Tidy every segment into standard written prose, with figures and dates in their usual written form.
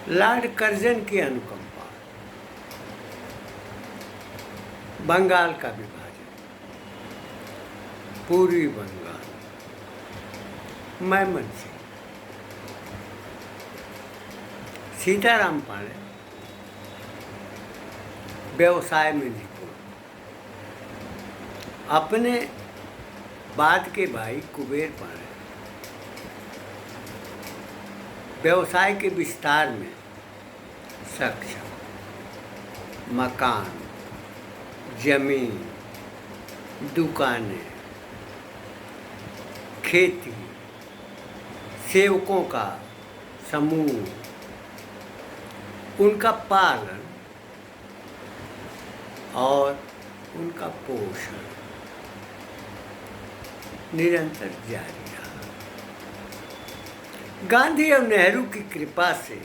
Lord Curzon की अनुकंपा, बंगाल का विभाजन, पूर्वी बंगाल, मैमनसिंह, सीताराम पांडे व्यवसाय में निपुण, अपने बाद के भाई कुबेर पांडे व्यवसाय के विस्तार में सक्षम, मकान, जमीन, दुकानें, खेती, सेवकों का समूह, उनका पालन और उनका पोषण निरंतर जारी रहा। गांधी और नेहरू की कृपा से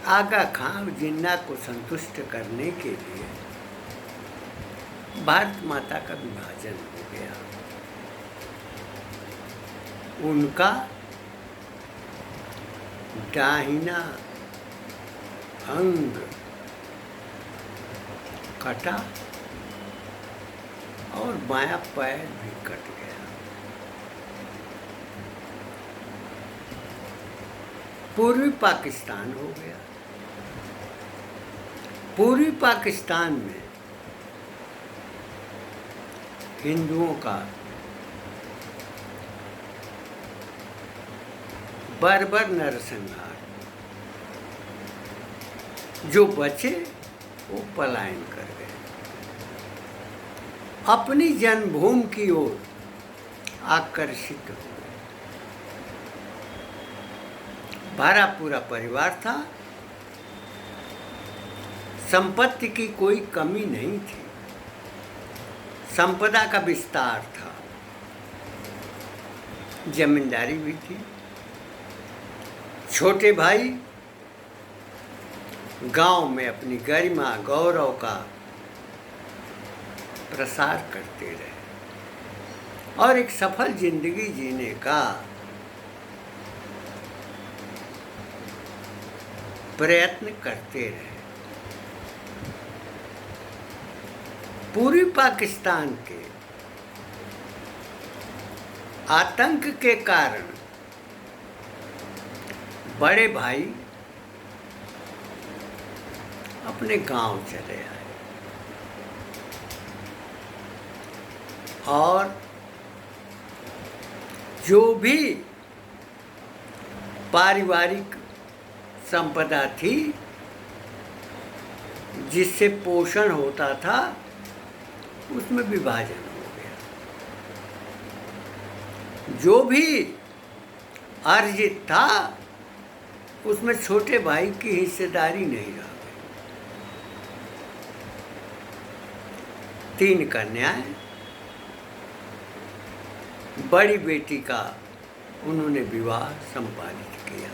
आगा खां और जिन्ना को संतुष्ट करने के लिए भारत माता का विभाजन हो गया। उनका दाहिना अंग कटा और बायां पैर भी कट गया। पूर्वी पाकिस्तान हो गया। पूर्वी पाकिस्तान में हिंदुओं का बर्बर नरसंहार, जो बचे वो पलायन कर गए, अपनी जन्मभूमि की ओर आकर्षित हो गए। भरा पूरा परिवार था, संपत्ति की कोई कमी नहीं थी, संपदा का विस्तार था, जमींदारी भी थी। छोटे भाई गांव में अपनी गरिमा गौरव का प्रसार करते रहे और एक सफल जिंदगी जीने का प्रयत्न करते रहे। पूर्वी पाकिस्तान के आतंक के कारण बड़े भाई अपने गांव चले आए और जो भी पारिवारिक संपदा थी जिससे पोषण होता था उसमें विभाजन हो गया। जो भी अर्जित था उसमें छोटे भाई की हिस्सेदारी नहीं रह गई। 3 कन्याएं, बड़ी बेटी का उन्होंने विवाह संपादित किया।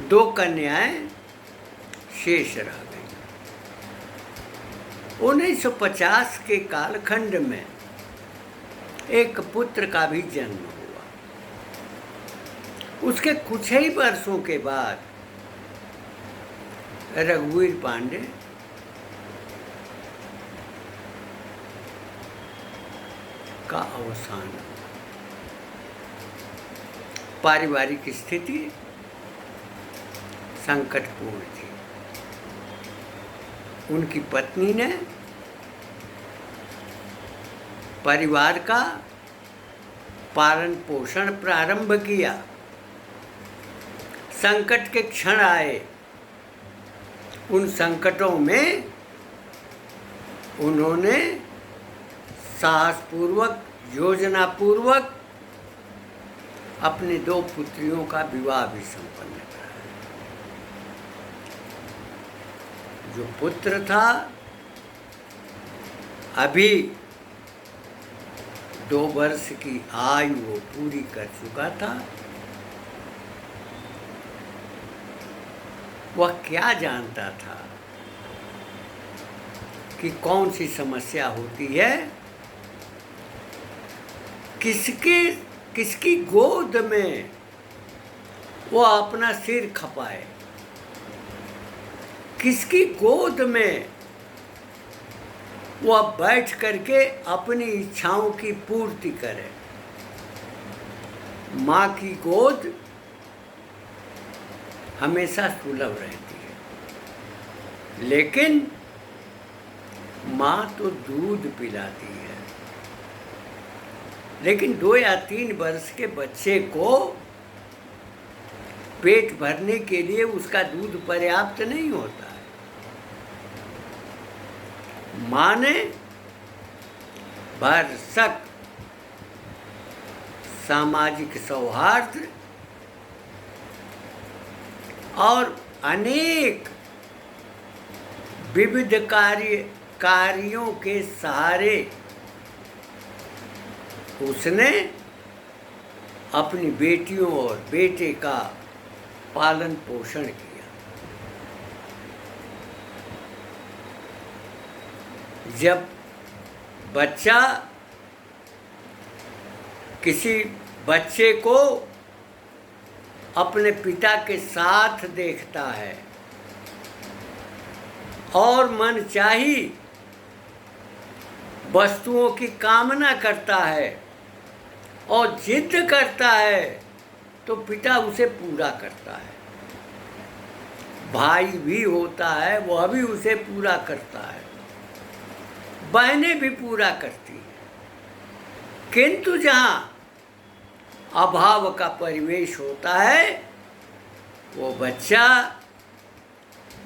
2 कन्याएं शेष रह गई। 1950 के कालखंड में एक पुत्र का भी जन्म हुआ। उसके कुछ ही वर्षों के बाद रघुवीर पांडे का अवसान हुआ। पारिवारिक स्थिति संकटपूर्ण थी। उनकी पत्नी ने परिवार का पालन पोषण प्रारंभ किया। संकट के क्षण आए, उन संकटों में उन्होंने साहसपूर्वक, योजनापूर्वक अपने 2 पुत्रियों का विवाह भी संपन्न कराया। जो पुत्र था अभी 2 वर्ष की आयु वो पूरी कर चुका था। वह क्या जानता था कि कौन सी समस्या होती है, किसकी गोद में वो अपना सिर खपाए, किसकी गोद में वो अब बैठ करके अपनी इच्छाओं की पूर्ति करे। माँ की गोद हमेशा सुलभ रहती है, लेकिन माँ तो दूध पिलाती है, लेकिन 2 या 3 वर्ष के बच्चे को पेट भरने के लिए उसका दूध पर्याप्त नहीं होता है। माँ ने भरसक सामाजिक सौहार्द और अनेक विविध कार्यों के सहारे उसने अपनी बेटियों और बेटे का पालन पोषण किया। जब बच्चा किसी बच्चे को अपने पिता के साथ देखता है और मनचाही वस्तुओं की कामना करता है और जिद करता है, तो पिता उसे पूरा करता है। भाई भी होता है, वह भी उसे पूरा करता है, बहनें भी पूरा करती हैं। किंतु जहाँ अभाव का परिवेश होता है, वो बच्चा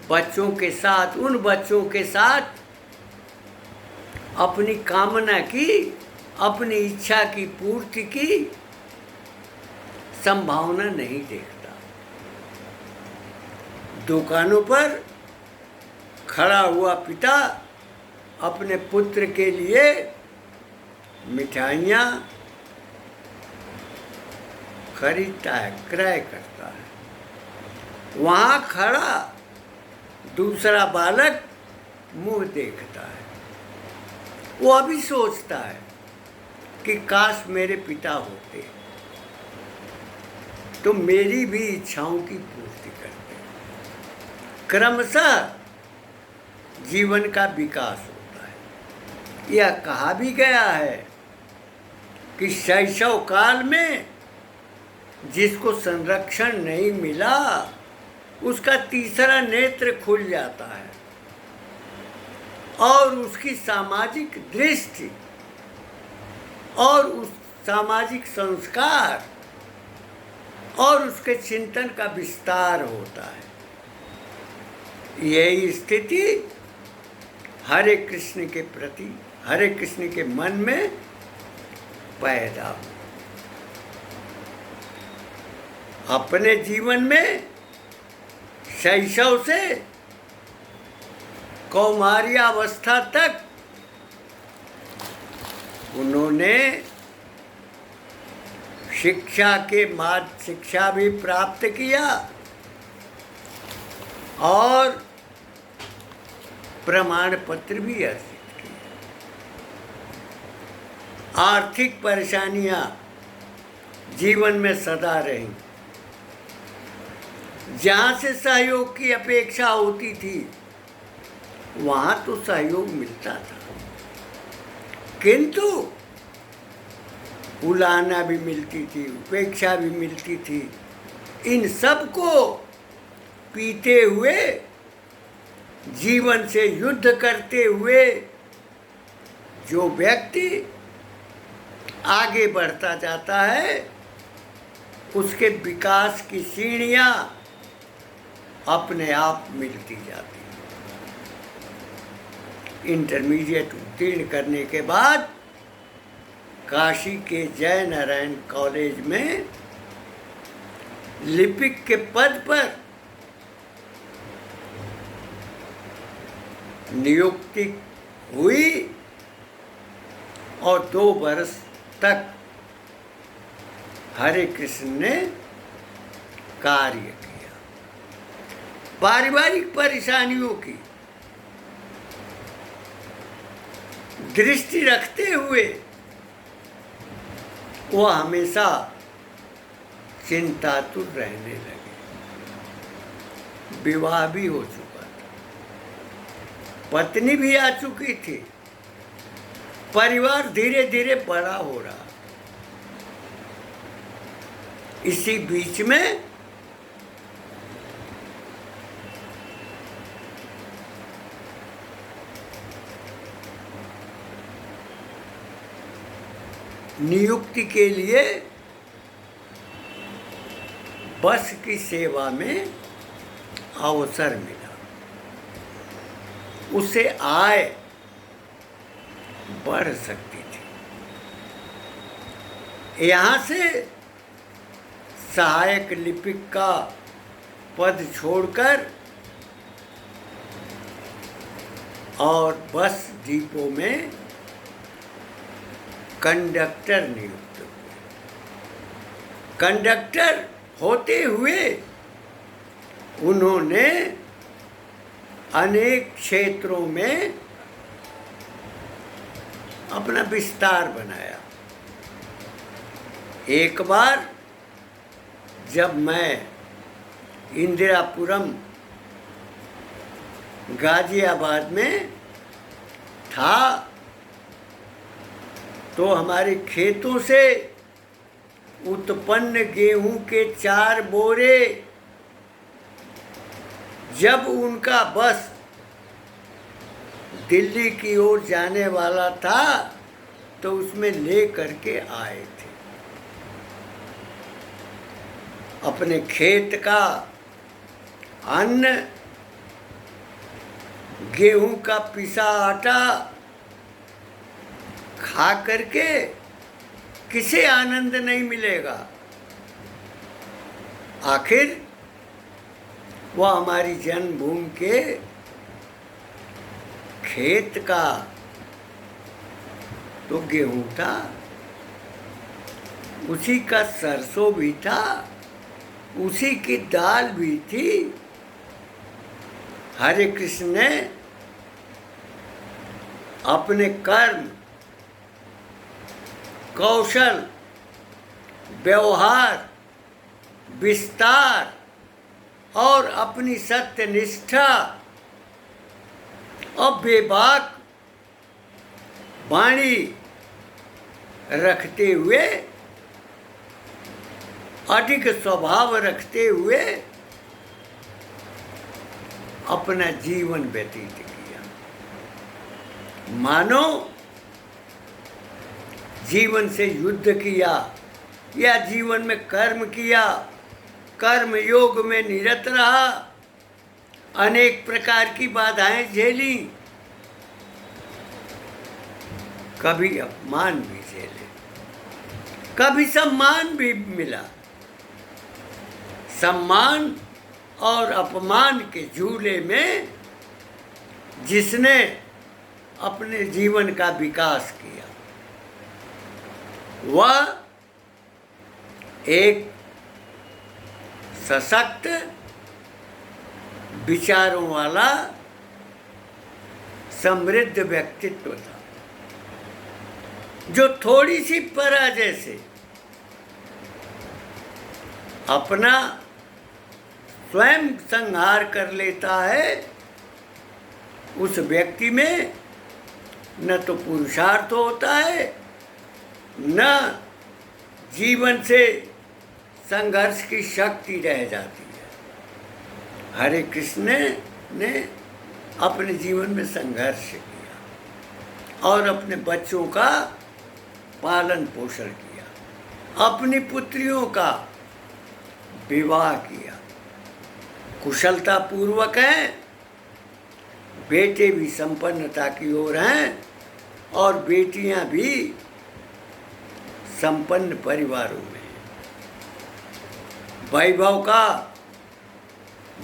बच्चों के साथ, उन बच्चों के साथ अपनी कामना की, अपनी इच्छा की पूर्ति की संभावना नहीं देखता। दुकानों पर खड़ा हुआ पिता अपने पुत्र के लिए मिठाइयाँ खरीदता है, क्रय करता है। वहाँ खड़ा दूसरा बालक मुँह देखता है। वो अभी सोचता है कि काश मेरे पिता होते तो मेरी भी इच्छाओं की पूर्ति करते। क्रमशः जीवन का विकास होता है। यह कहा भी गया है कि शैशव काल में जिसको संरक्षण नहीं मिला, उसका तीसरा नेत्र खुल जाता है और उसकी सामाजिक दृष्टि और उस सामाजिक संस्कार और उसके चिंतन का विस्तार होता है। यही स्थिति हरे कृष्ण के प्रति, हरे कृष्ण के मन में पैदा हुई। अपने जीवन में शैशव से कौमार्यावस्था तक उन्होंने शिक्षा भी प्राप्त किया और प्रमाण पत्र भी अर्जित किए। आर्थिक परेशानियां जीवन में सदा रहीं। जहाँ से सहयोग की अपेक्षा होती थी, वहाँ तो सहयोग मिलता था, किंतु उलाहना भी मिलती थी, उपेक्षा भी मिलती थी। इन सब को पीते हुए, जीवन से युद्ध करते हुए जो व्यक्ति आगे बढ़ता जाता है, उसके विकास की सीढ़ियाँ अपने आप मिलती जाती हैं। इंटरमीडिएट उत्तीर्ण करने के बाद काशी के जय नारायण कॉलेज में लिपिक के पद पर नियुक्ति हुई और 2 वर्ष तक हरे कृष्ण ने कार्य किया। पारिवारिक परेशानियों की दृष्टि रखते हुए वह हमेशा चिंतातुर रहने लगे। विवाह भी हो चुका था, पत्नी भी आ चुकी थी, परिवार धीरे धीरे बड़ा हो रहा। इसी बीच में नियुक्ति के लिए बस की सेवा में अवसर मिला। उससे आय बढ़ सकती थी। यहाँ से सहायक लिपिक का पद छोड़कर और बस डिपो में कंडक्टर नियुक्त हुए। कंडक्टर होते हुए उन्होंने अनेक क्षेत्रों में अपना विस्तार बनाया। एक बार जब मैं इंदिरापुरम गाजियाबाद में था तो हमारे खेतों से उत्पन्न गेहूं के 4 बोरे जब उनका बस दिल्ली की ओर जाने वाला था तो उसमें ले करके आए थे। अपने खेत का अन्न, गेहूं का पिसा आटा खा करके किसे आनंद नहीं मिलेगा। आखिर वह हमारी जन्मभूमि के खेत का तो गेहूं था, उसी का सरसों भी था, उसी की दाल भी थी। हरे कृष्ण ने अपने कर्म, कौशल, व्यवहार, विस्तार और अपनी सत्यनिष्ठा और बेबाक वाणी रखते हुए, अधिक स्वभाव रखते हुए अपना जीवन व्यतीत किया। मानो जीवन से युद्ध किया या जीवन में कर्म किया, कर्म योग में निरत रहा, अनेक प्रकार की बाधाएं झेली, कभी अपमान भी झेले, कभी सम्मान भी मिला। सम्मान और अपमान के झूले में जिसने अपने जीवन का विकास किया वह एक सशक्त विचारों वाला समृद्ध व्यक्तित्व था, जो थोड़ी सी पराजय से अपना स्वयं संहार कर लेता है। उस व्यक्ति में न तो पुरुषार्थ होता है, न जीवन से संघर्ष की शक्ति रह जाती है। हरे कृष्ण ने अपने जीवन में संघर्ष किया और अपने बच्चों का पालन पोषण किया, अपनी पुत्रियों का विवाह किया। कुशलता पूर्वक हैं, बेटे भी संपन्नता की ओर हैं और बेटियां भी संपन्न परिवारों में। वैभव का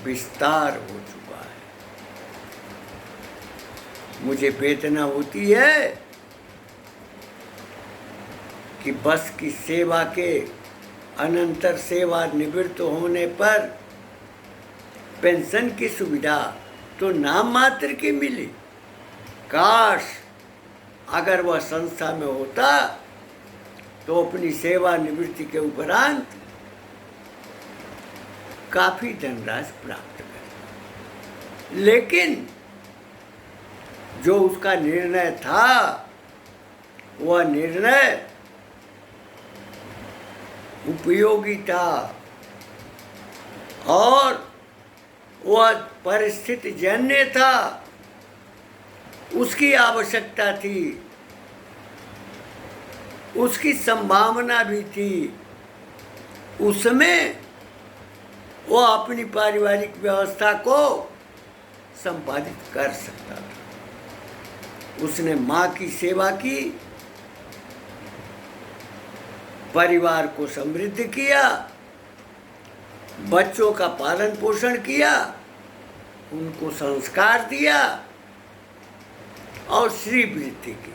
विस्तार हो चुका है। मुझे वेदना होती है कि बस की सेवा के अनंतर सेवा निवृत्त होने पर पेंशन की सुविधा तो नाम मात्र की मिली। काश अगर वह संस्था में होता तो अपनी सेवा निवृत्ति के उपरांत काफ़ी धनराशि प्राप्त कर, लेकिन जो उसका निर्णय था वह निर्णय उपयोगी था और वह परिस्थिति जन्य था, उसकी आवश्यकता थी, उसकी संभावना भी थी, उसमें वह अपनी पारिवारिक व्यवस्था को संपादित कर सकता था। उसने माँ की सेवा की, परिवार को समृद्ध किया, बच्चों का पालन पोषण किया, उनको संस्कार दिया और श्री वृद्धि की।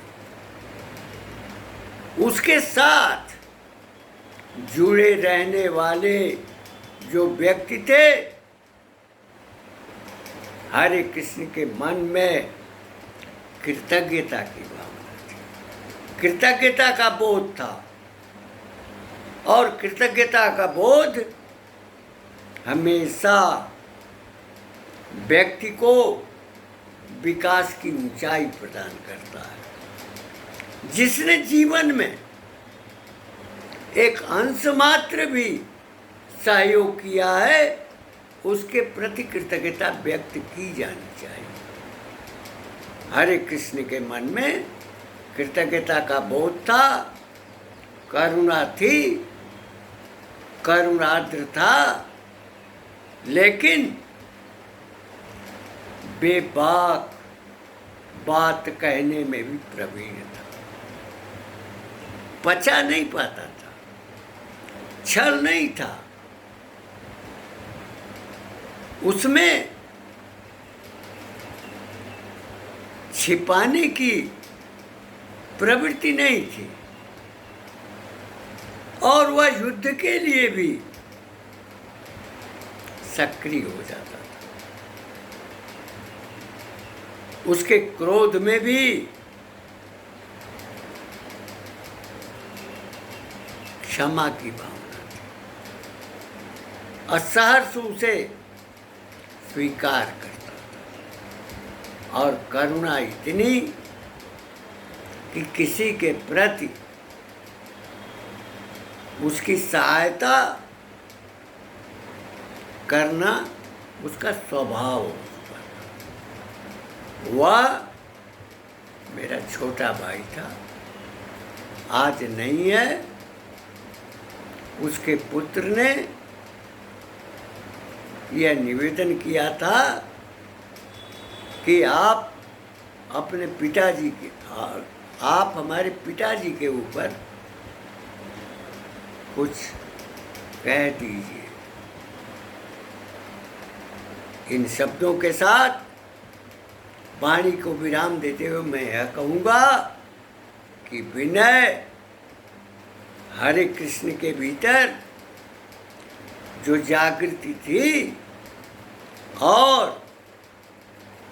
उसके साथ जुड़े रहने वाले जो व्यक्ति थे, हरे कृष्ण के मन में कृतज्ञता की भावना थी, कृतज्ञता का बोध था और कृतज्ञता का बोध हमेशा व्यक्ति को विकास की ऊंचाई प्रदान करता है। जिसने जीवन में एक अंश मात्र भी सहयोग किया है, उसके प्रति कृतज्ञता व्यक्त की जानी चाहिए। हरे कृष्ण के मन में कृतज्ञता का बोध था, करुणा थी, करुणार्द्र था, लेकिन बेबाक बात कहने में भी प्रवीण था, पचा नहीं पाता था, छल नहीं था, उसमें छिपाने की प्रवृत्ति नहीं थी और वह युद्ध के लिए भी सक्रिय हो जाता था। उसके क्रोध में भी क्षमा की भावना थी, असहर्ष उसे स्वीकार करता था और करुणा इतनी कि किसी के प्रति उसकी सहायता करना उसका स्वभाव हो। वह मेरा छोटा भाई था, आज नहीं है। उसके पुत्र ने यह निवेदन किया था कि आप अपने पिताजी के, आप हमारे पिताजी के ऊपर कुछ कह दीजिए। इन शब्दों के साथ वाणी को विराम देते हुए मैं यह कहूँगा कि विनय हरे कृष्ण के भीतर जो जागृति थी और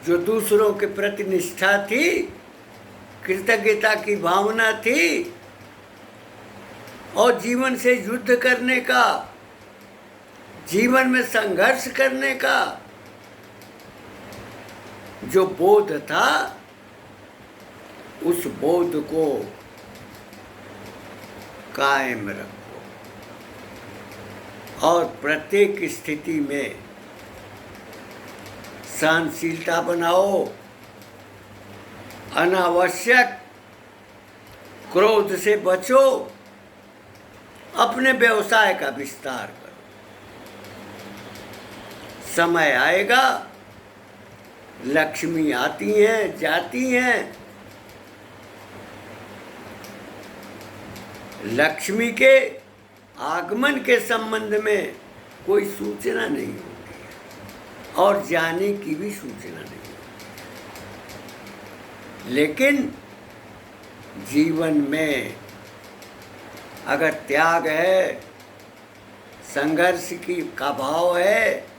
जो दूसरों के प्रति निष्ठा थी, कृतज्ञता की भावना थी और जीवन से युद्ध करने का, जीवन में संघर्ष करने का जो बोध था, उस बोध को कायम रखो और प्रत्येक स्थिति में सहनशीलता बनाओ, अनावश्यक क्रोध से बचो, अपने व्यवसाय का विस्तार करो। समय आएगा, लक्ष्मी आती हैं, जाती हैं, लक्ष्मी के आगमन के संबंध में कोई सूचना नहीं होती है और जाने की भी सूचना नहीं होती। लेकिन जीवन में अगर त्याग है, संघर्ष का भाव है,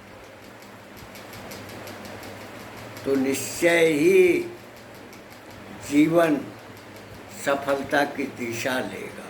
तो निश्चय ही जीवन सफलता की दिशा लेगा।